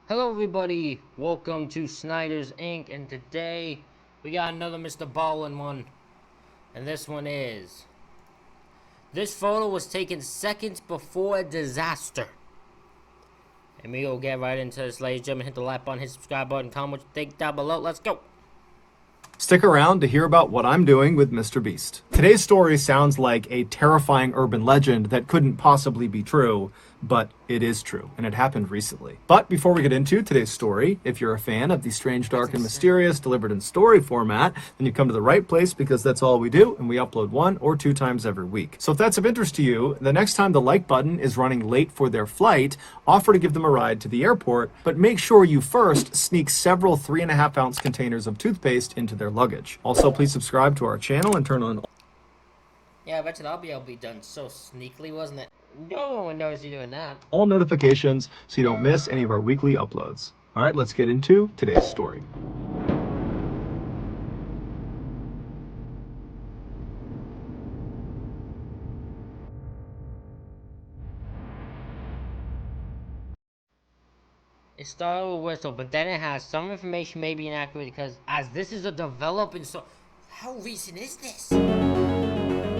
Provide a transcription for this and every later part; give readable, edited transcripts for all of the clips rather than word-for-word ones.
Hello everybody, welcome to Snyder's Inc. And today we got another MrBallen one. And this one is, this photo was taken seconds before a disaster. And we go get right into this, ladies and gentlemen. Hit the like button, hit the subscribe button, comment what you think down below. Let's go. Stick around to hear about what I'm doing with Mr. Beast. Today's story sounds like a terrifying urban legend that couldn't possibly be true, but it is true, and it happened recently. But before we get into today's story, if you're a fan of the strange, dark, and mysterious delivered in story format, then you come to the right place, because that's all we do, and we upload 1 or 2 times every week. So if that's of interest to you, the next time the like button is running late for their flight, offer to give them a ride to the airport, but make sure you first sneak several 3.5-ounce containers of toothpaste into their luggage. Also, please subscribe to our channel and turn on. Yeah, I bet you that'll be able to be done so sneakily, wasn't it? No one knows you're doing that. All notifications so you don't miss any of our weekly uploads. All right, let's get into today's story. It started with a whistle, but then it has some information may be inaccurate because as this is a developing so how recent is this?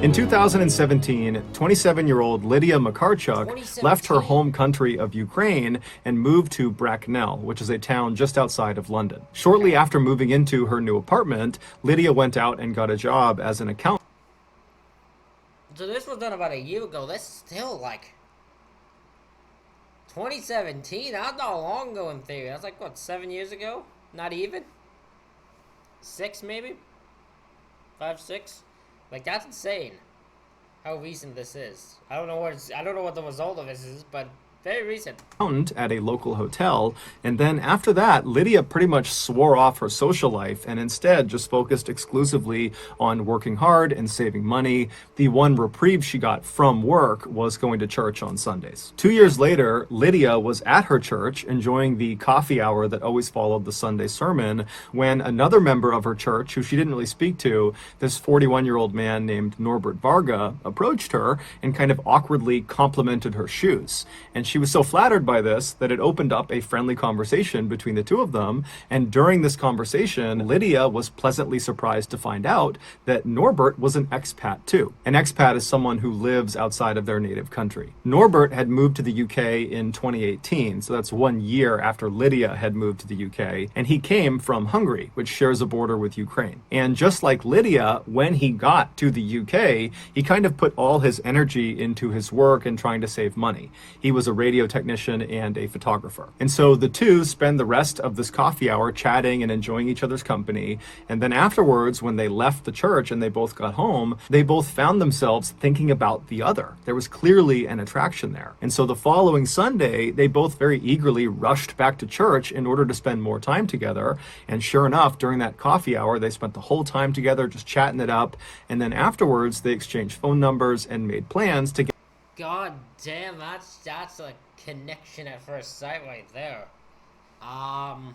In 2017, 27-year-old Lydia Makarchuk left her home country of Ukraine and moved to Bracknell, which is a town just outside of London. Shortly after moving into her new apartment, Lydia went out and got a job as an accountant. So this was done about a year ago. That's still like 2017. That's not long ago in theory. That's like what, 7 years ago? Not even 6, maybe 5, 6. Like, that's insane how recent this is. I don't know what the result of this is, but very recent. At a local hotel, and then after that, Lydia pretty much swore off her social life and instead just focused exclusively on working hard and saving money. The one reprieve she got from work was going to church on Sundays. 2 years later, Lydia was at her church enjoying the coffee hour that always followed the Sunday sermon when another member of her church, who she didn't really speak to, this 41-year-old man named Norbert Varga, approached her and kind of awkwardly complimented her shoes. And she was so flattered by this that it opened up a friendly conversation between the two of them. And during this conversation, Lydia was pleasantly surprised to find out that Norbert was an expat too. An expat is someone who lives outside of their native country. Norbert had moved to the UK in 2018, so that's 1 year after Lydia had moved to the UK, and he came from Hungary, which shares a border with Ukraine. And just like Lydia, when he got to the UK, he kind of put all his energy into his work and trying to save money. He was a radio technician and a photographer. And so the two spend the rest of this coffee hour chatting and enjoying each other's company. And then afterwards, when they left the church and they both got home, they both found themselves thinking about the other. There was clearly an attraction there. And so the following Sunday, they both very eagerly rushed back to church in order to spend more time together. And sure enough, during that coffee hour, they spent the whole time together just chatting it up. And then afterwards, they exchanged phone numbers and made plans to get. God damn, that's a connection at first sight right there. Wow.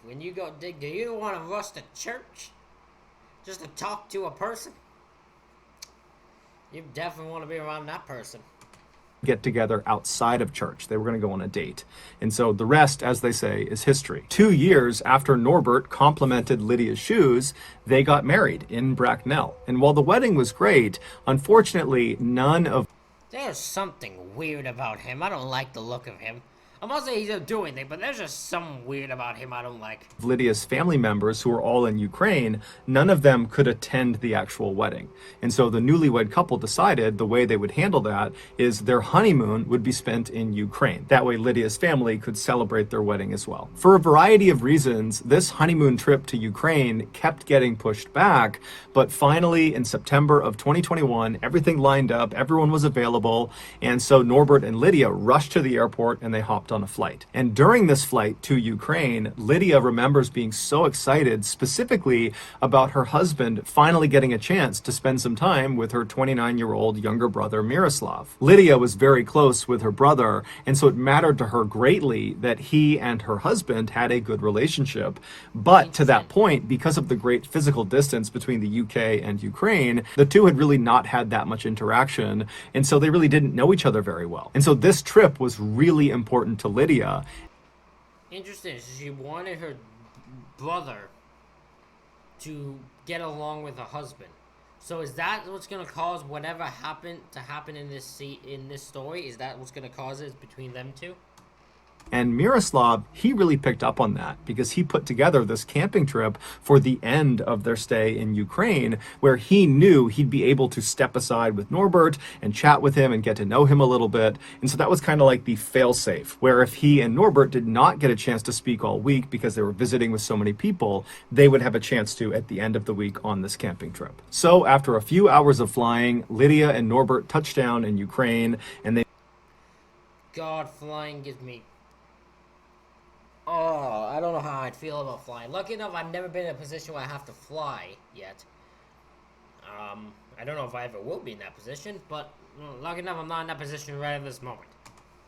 When you go dig, do you want to rush to church just to talk to a person? You definitely want to be around that person. Get together outside of church. They were going to go on a date. And so the rest, as they say, is history. 2 years after Norbert complimented Lydia's shoes, they got married in Bracknell. And while the wedding was great, unfortunately, none of. There's something weird about him. I don't like the look of him. I'm not saying he's gonna do anything, but there's just something weird about him I don't like. Lydia's family members, who were all in Ukraine, none of them could attend the actual wedding. And so the newlywed couple decided the way they would handle that is their honeymoon would be spent in Ukraine. That way Lydia's family could celebrate their wedding as well. For a variety of reasons, this honeymoon trip to Ukraine kept getting pushed back, but finally in September of 2021, everything lined up, everyone was available, and so Norbert and Lydia rushed to the airport and they hopped on a flight. And during this flight to Ukraine, Lydia remembers being so excited, specifically about her husband finally getting a chance to spend some time with her 29-year-old younger brother, Miroslav. Lydia was very close with her brother, and so it mattered to her greatly that he and her husband had a good relationship. But to that point, because of the great physical distance between the UK and Ukraine, the two had really not had that much interaction, and so they really didn't know each other very well. And so this trip was really important to Lydia. Interesting. So she wanted her brother to get along with her husband. So is that what's gonna cause whatever happened to happen in this story? Is that what's gonna cause it between them two? And Miroslav, he really picked up on that because he put together this camping trip for the end of their stay in Ukraine, where he knew he'd be able to step aside with Norbert and chat with him and get to know him a little bit. And so that was kind of like the fail-safe, where if he and Norbert did not get a chance to speak all week because they were visiting with so many people, they would have a chance to at the end of the week on this camping trip. So after a few hours of flying, Lydia and Norbert touched down in Ukraine, and they... God, flying gives me... Oh, I don't know how I'd feel about flying. Lucky enough, I've never been in a position where I have to fly yet. I don't know if I ever will be in that position, but lucky enough, I'm not in that position right at this moment.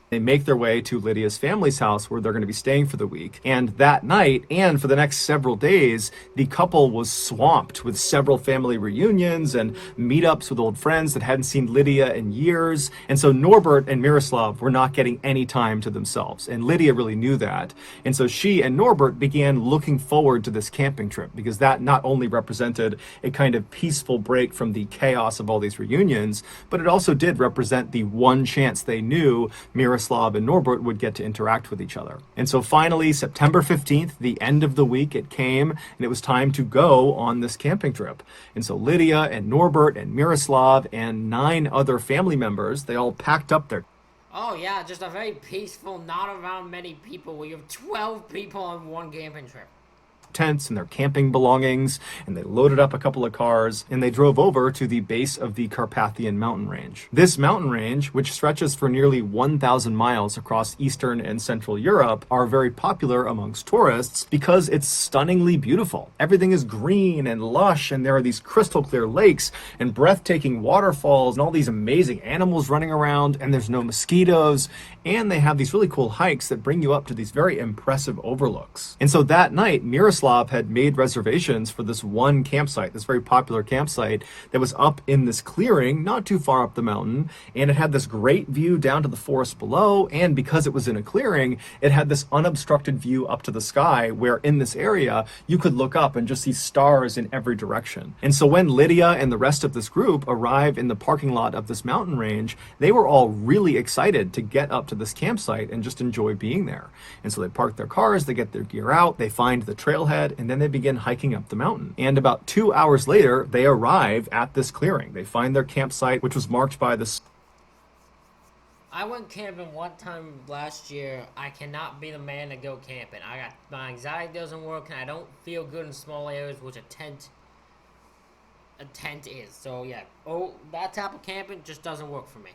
They make their way to Lydia's family's house where they're going to be staying for the week. And that night, and for the next several days, the couple was swamped with several family reunions and meetups with old friends that hadn't seen Lydia in years. And so Norbert and Miroslav were not getting any time to themselves. And Lydia really knew that. And so she and Norbert began looking forward to this camping trip because that not only represented a kind of peaceful break from the chaos of all these reunions, but it also did represent the one chance they knew Miroslav and Norbert would get to interact with each other. And so finally, September 15th, the end of the week, it came, and it was time to go on this camping trip. And so Lydia and Norbert and Miroslav and 9 other family members, they all packed up their... Oh yeah, just a very peaceful, not around many people, where you have 12 people on one camping trip. Tents and their camping belongings, and they loaded up a couple of cars, and they drove over to the base of the Carpathian mountain range. This mountain range, which stretches for nearly 1,000 miles across Eastern and Central Europe, are very popular amongst tourists because it's stunningly beautiful. Everything is green and lush, and there are these crystal clear lakes and breathtaking waterfalls and all these amazing animals running around, and there's no mosquitoes, and they have these really cool hikes that bring you up to these very impressive overlooks. And so that night, Miroslav had made reservations for this one campsite, this very popular campsite that was up in this clearing, not too far up the mountain, and it had this great view down to the forest below, and because it was in a clearing, it had this unobstructed view up to the sky, where in this area, you could look up and just see stars in every direction. And so when Lydia and the rest of this group arrived in the parking lot of this mountain range, they were all really excited to get up to this campsite and just enjoy being there. And so they park their cars, they get their gear out, they find the trailhead, and then they begin hiking up the mountain. And about 2 hours later, they arrive at this clearing. They find their campsite, which was marked by this... I went camping one time last year. I cannot be the man to go camping. My anxiety doesn't work, and I don't feel good in small areas, which a tent is. So yeah, that type of camping just doesn't work for me.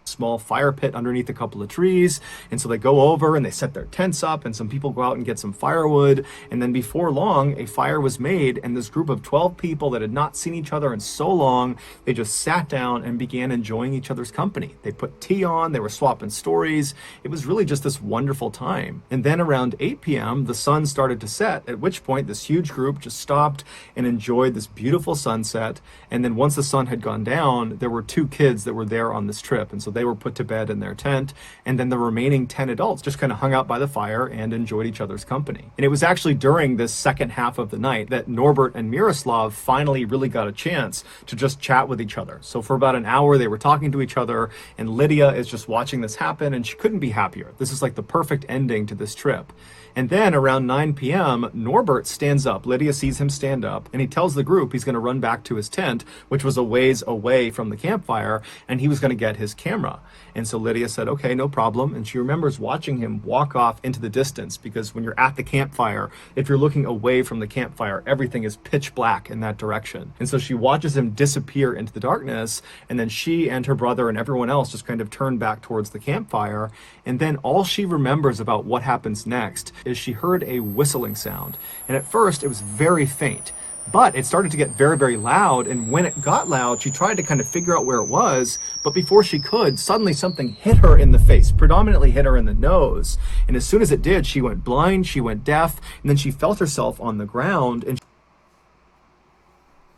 Small fire pit underneath a couple of trees, and so they go over and they set their tents up, and some people go out and get some firewood, and then before long a fire was made, and this group of 12 people that had not seen each other in so long, they just sat down and began enjoying each other's company. They put tea on, they were swapping stories. It was really just this wonderful time. And then around 8 p.m. the sun started to set, at which point this huge group just stopped and enjoyed this beautiful sunset. And then once the sun had gone down, there were 2 kids that were there on this trip, and so they were put to bed in their tent, and then the remaining 10 adults just kind of hung out by the fire and enjoyed each other's company. And it was actually during this second half of the night that Norbert and Miroslav finally really got a chance to just chat with each other. So for about an hour they were talking to each other, and Lydia is just watching this happen, and she couldn't be happier. This is like the perfect ending to this trip. And then around 9 p.m., Norbert stands up. Lydia sees him stand up, and he tells the group he's going to run back to his tent, which was a ways away from the campfire, and he was going to get his camera. camera. And so Lydia said, okay, no problem. And she remembers watching him walk off into the distance, because when you're at the campfire, if you're looking away from the campfire, everything is pitch black in that direction. And so she watches him disappear into the darkness, and then she and her brother and everyone else just kind of turn back towards the campfire. And then all she remembers about what happens next is she heard a whistling sound. And at first it was very faint, but it started to get very, very loud. And when it got loud, she tried to kind of figure out where it was. But before she could, suddenly something hit her in the face, predominantly hit her in the nose. And as soon as it did, she went blind, she went deaf, and then she felt herself on the ground. And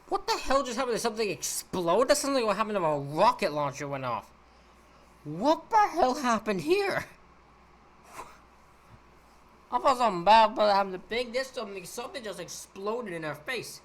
What the hell just happened? Did something explode? That's something what happened if a rocket launcher went off. What the hell happened here? I thought something bad, but happened to Big. This something just exploded in her face.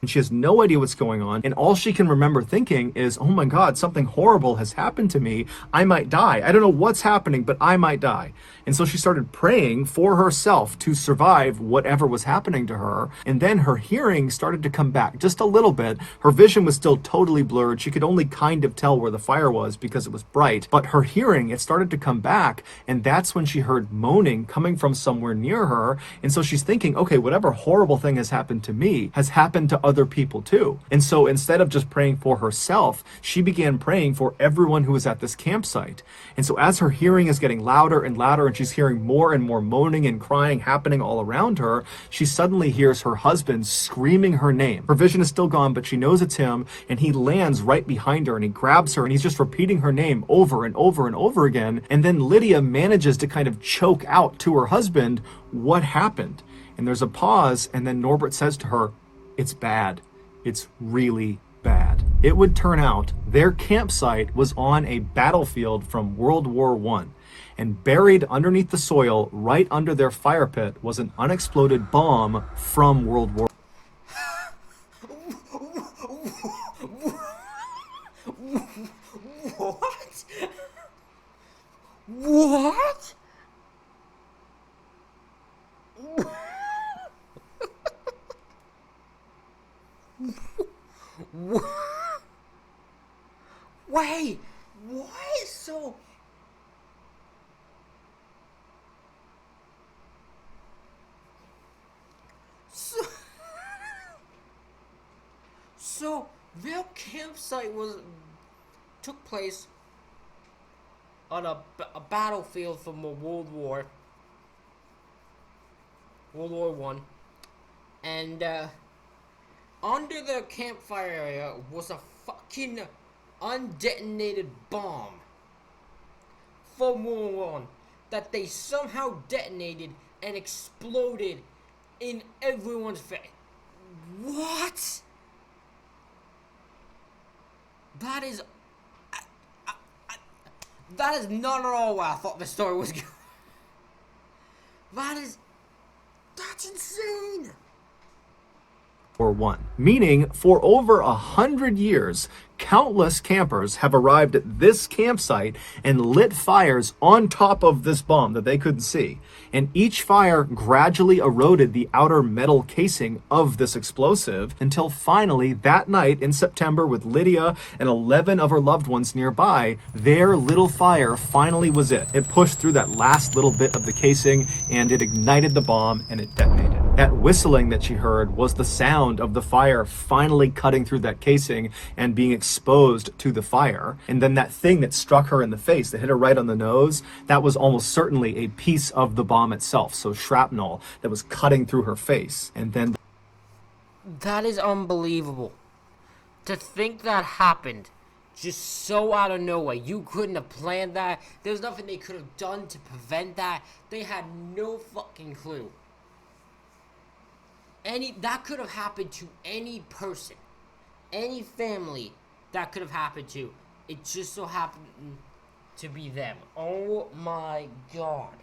she has no idea what's going on. And all she can remember thinking is, oh my God, something horrible has happened to me. I might die. I don't know what's happening, but I might die. And so she started praying for herself to survive whatever was happening to her. And then her hearing started to come back just a little bit. Her vision was still totally blurred. She could only kind of tell where the fire was because it was bright. But her hearing, it started to come back. And that's when she heard moaning coming from somewhere near her. And so she's thinking, okay, whatever horrible thing has happened to me has happened to other people too. And so instead of just praying for herself, she began praying for everyone who was at this campsite. And so as her hearing is getting louder and louder, and she's hearing more and more moaning and crying happening all around her, she suddenly hears her husband screaming her name. Her vision is still gone, but she knows it's him, and he lands right behind her and he grabs her and he's just repeating her name over and over and over again. And then Lydia manages to kind of choke out to her husband, what happened? And there's a pause, and then Norbert says to her, it's bad. It's really bad. It would turn out their campsite was on a battlefield from World War I, and buried underneath the soil right under their fire pit was an unexploded bomb from World War What? What? Wait, what? So their campsite took place on a battlefield from a World War One, and under the campfire area was a fucking undetonated bomb from World War One that they somehow detonated and exploded in everyone's face. What? That is that is not at all what I thought the story was going. That's insane. I, meaning for over 100 years, countless campers have arrived at this campsite and lit fires on top of this bomb that they couldn't see. And each fire gradually eroded the outer metal casing of this explosive until finally that night in September, with Lydia and 11 of her loved ones nearby, their little fire finally was it. It pushed through that last little bit of the casing and it ignited the bomb and it detonated. That whistling that she heard was the sound of the fire finally cutting through that casing and being exposed to the fire. And then that thing that struck her in the face, that hit her right on the nose, that was almost certainly a piece of the bomb itself. So shrapnel that was cutting through her face. And then That is unbelievable. To think that happened just so out of nowhere. You couldn't have planned that. There's nothing they could have done to prevent that. They had no fucking clue. That could have happened to any person, any family that could have happened to. It just so happened to be them. Oh my God.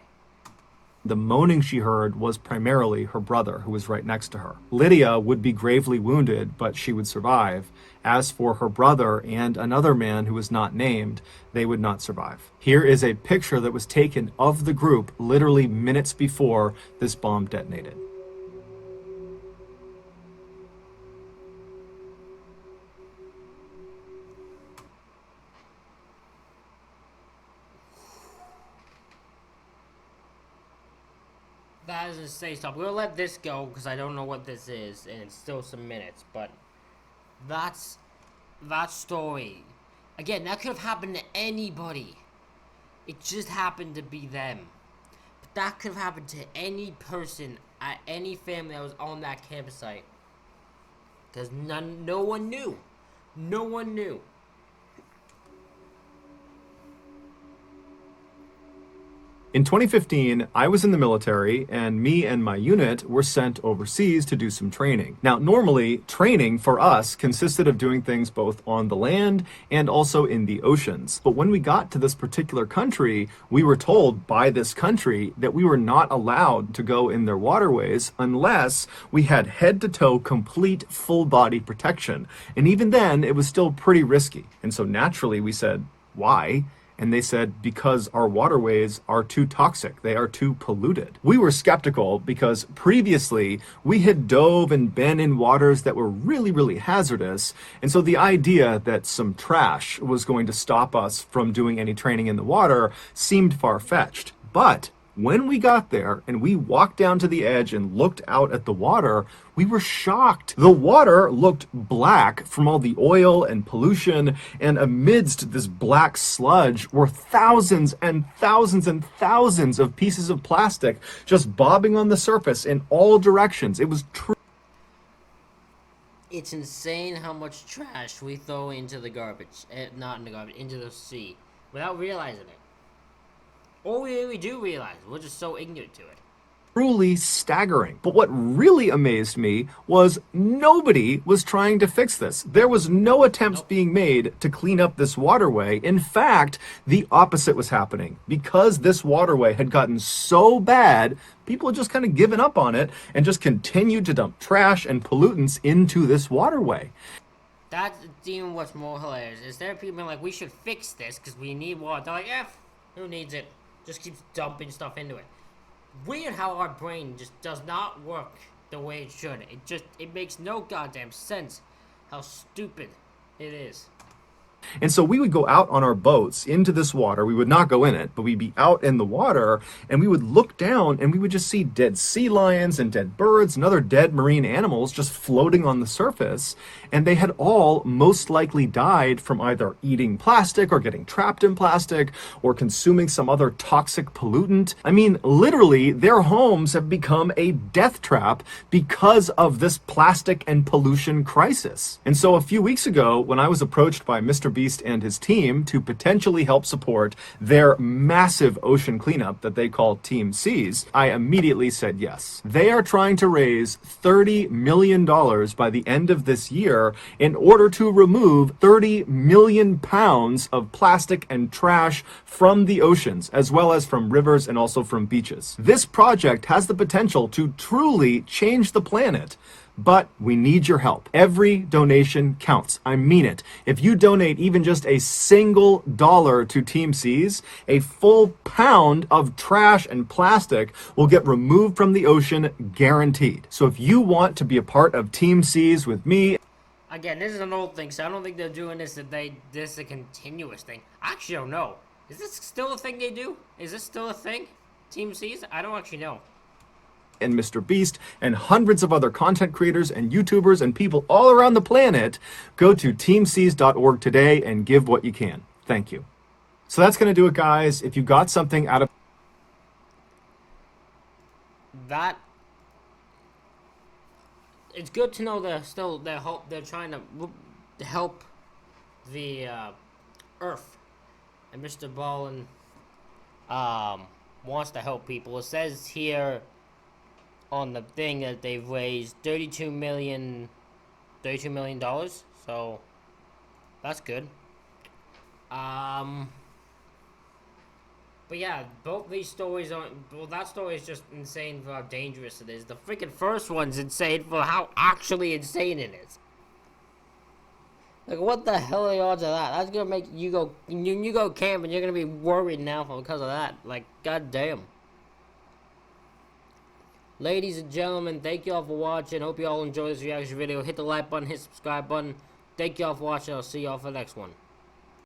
the moaning she heard was primarily her brother, who was right next to her. Lydia would be gravely wounded, but she would survive. As for her brother and another man who was not named, they would not survive. Here is a picture that was taken of the group literally minutes before this bomb detonated. That is insane stuff. We'll let this go because I don't know what this is, and it's still some minutes. But that's that story. Again, that could have happened to anybody. It just happened to be them. But that could have happened to any person at any family that was on that campsite. Because no one knew. No one knew. In 2015, I was in the military, and me and my unit were sent overseas to do some training. Now, normally, training for us consisted of doing things both on the land and also in the oceans. But when we got to this particular country, we were told by this country that we were not allowed to go in their waterways unless we had head-to-toe complete full-body protection. And even then, it was still pretty risky. And so naturally, we said, why? And they said, because our waterways are too toxic. They are too polluted. We were skeptical because previously we had dove and been in waters that were really, really hazardous. And so the idea that some trash was going to stop us from doing any training in the water seemed far-fetched. But when we got there and we walked down to the edge and looked out at the water, we were shocked. The water looked black from all the oil and pollution, and amidst this black sludge were thousands and thousands and thousands of pieces of plastic just bobbing on the surface in all directions. It was true. It's insane how much trash we throw into the garbage. Not in the garbage, into the sea. Without realizing it. Or we do realize we're just so ignorant to it. Truly staggering. But what really amazed me was nobody was trying to fix this. There was no attempts being made to clean up this waterway. In fact, the opposite was happening. Because this waterway had gotten so bad, people had just kind of given up on it and just continued to dump trash and pollutants into this waterway. That's even what's more hilarious. Is there people like, we should fix this because we need water. They're like, who needs it? Just keeps dumping stuff into it. Weird how our brain just does not work the way it should. It makes no goddamn sense how stupid it is. And so we would go out on our boats into this water. We would not go in it, but we'd be out in the water and we would look down and we would just see dead sea lions and dead birds and other dead marine animals just floating on the surface. And they had all most likely died from either eating plastic or getting trapped in plastic or consuming some other toxic pollutant. I mean, literally, their homes have become a death trap because of this plastic and pollution crisis. And so a few weeks ago, when I was approached by MrBeast and his team to potentially help support their massive ocean cleanup that they call Team Seas, I immediately said yes. They are trying to raise $30 million by the end of this year in order to remove 30 million pounds of plastic and trash from the oceans, as well as from rivers and also from beaches. This project has the potential to truly change the planet. But we need your help. Every donation counts. I mean it. If you donate even just a single dollar to Team Seas, a full pound of trash and plastic will get removed from the ocean, guaranteed. So if you want to be a part of Team Seas with me... Again, this is an old thing, so I don't think they're doing this this is a continuous thing. I actually don't know. Is this still a thing they do? Is this still a thing? Team Seas? I don't actually know. And MrBeast and hundreds of other content creators and YouTubers and people all around the planet, go to teamseas.org today and give what you can. Thank you. So that's going to do it, guys. If you got something out of that, it's good to know they're trying to help the Earth, and MrBallen wants to help people. It says here on the thing that they've raised $32 million, so that's good. But yeah, both these stories aren't... Well, that story is just insane for how dangerous it is. The freaking first one's insane for how actually insane it is. Like, what the hell are the odds of that? That's gonna make you go... You go camping, you're gonna be worried now because of that. Like, goddamn. Ladies and gentlemen, thank you all for watching. Hope you all enjoyed this reaction video. Hit the like button, hit the subscribe button. Thank you all for watching. I'll see you all for the next one.